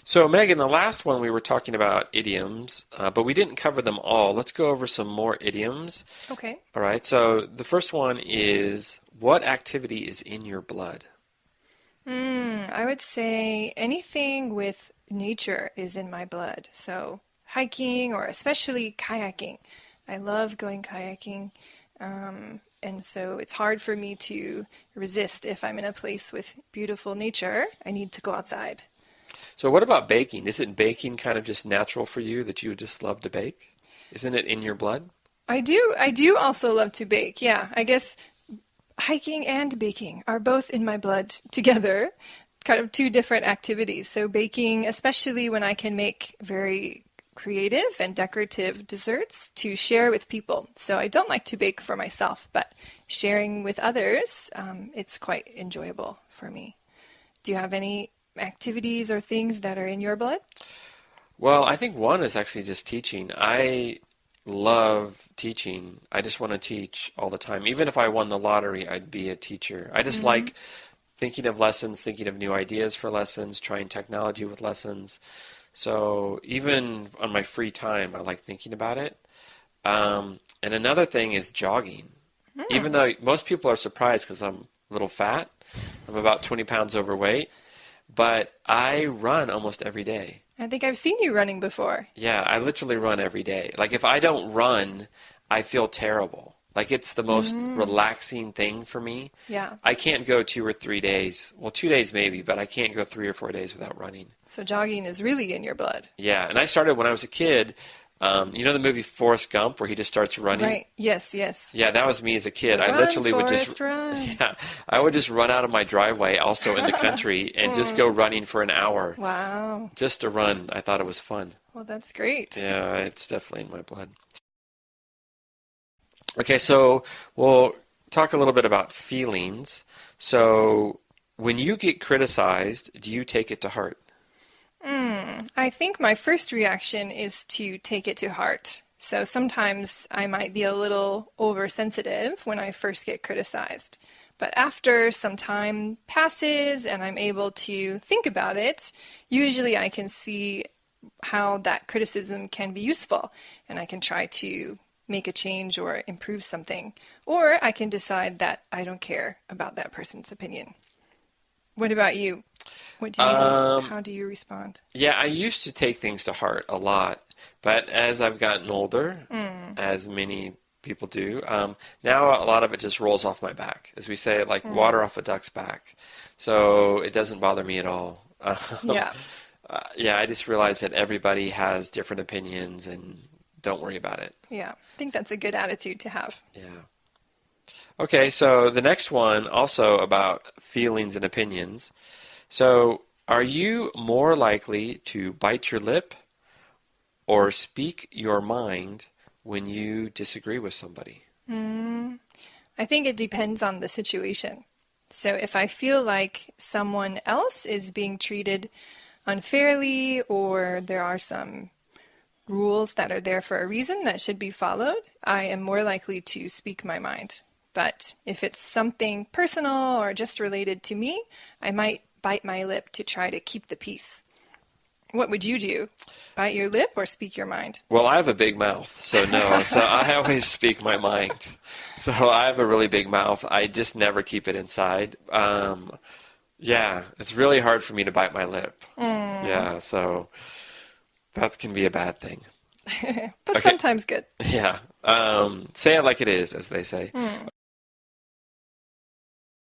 So, Megan, the last one we were talking about idioms, but we didn't cover them all. Let's go over some more idioms. Okay. All right. So, the first one is, what activity is in your blood? I would say anything with nature is in my blood. So hiking or especially kayaking. I love going kayaking. And so it's hard for me to resist if I'm in a place with beautiful nature. I need to go outside. So, what about baking? Isn't baking kind of just natural for you that you would just love to bake? Isn't it in your blood? I do also love to bake. Yeah, I guess hiking and baking are both in my blood together, kind of two different activities. So baking, especially when I can make very creative and decorative desserts to share with people. So I don't like to bake for myself, but sharing with others, it's quite enjoyable for me. Do you have any activities or things that are in your blood? Well, I think one is actually just teaching. I love teaching. I just want to teach all the time. Even if I won the lottery, I'd be a teacher. I just like thinking of lessons, thinking of new ideas for lessons, trying technology with lessons. So even on my free time, I like thinking about it. And another thing is jogging. Even though most people are surprised because I'm a little fat, I'm about 20 pounds overweight, but I run almost every day. I think I've seen you running before. Yeah, I literally run every day. Like if I don't run, I feel terrible. Like it's the most relaxing thing for me. Yeah. I can't go 2 or 3 days. Well, 2 days maybe, but I can't go 3 or 4 days without running. So jogging is really in your blood. Yeah, and I started when I was a kid. You know the movie Forrest Gump where he just starts running? Right. Yes, yes. Yeah, that was me as a kid. I Run, literally would Forrest, just run. yeah, I would just run out of my driveway also in the country and just go running for an hour. Wow. Just to run. I thought it was fun. Well, that's great. Yeah, it's definitely in my blood. Okay, so we'll talk a little bit about feelings. So when you get criticized, do you take it to heart? I think my first reaction is to take it to heart. So sometimes I might be a little oversensitive when I first get criticized. But after some time passes and I'm able to think about it, usually I can see how that criticism can be useful and I can try to make a change or improve something. Or I can decide that I don't care about that person's opinion. What about you? What do you how do you respond? Yeah, I used to take things to heart a lot, but as I've gotten older, as many people do, now a lot of it just rolls off my back. As we say, like water off a duck's back. So it doesn't bother me at all. Yeah. Yeah, I just realize that everybody has different opinions and don't worry about it. Yeah, I think that's a good attitude to have. Yeah. Okay, so the next one also about feelings and opinions. So are you more likely to bite your lip or speak your mind when you disagree with somebody? I think it depends on the situation. So if I feel like someone else is being treated unfairly or there are some rules that are there for a reason that should be followed, I am more likely to speak my mind. But if it's something personal or just related to me, I might bite my lip to try to keep the peace. What would you do? Bite your lip or speak your mind? Well, I have a big mouth, so no. So I always speak my mind. So I have a really big mouth. I just never keep it inside. Yeah, it's really hard for me to bite my lip. Yeah, so that can be a bad thing. But sometimes good. Yeah. Say it like it is, as they say.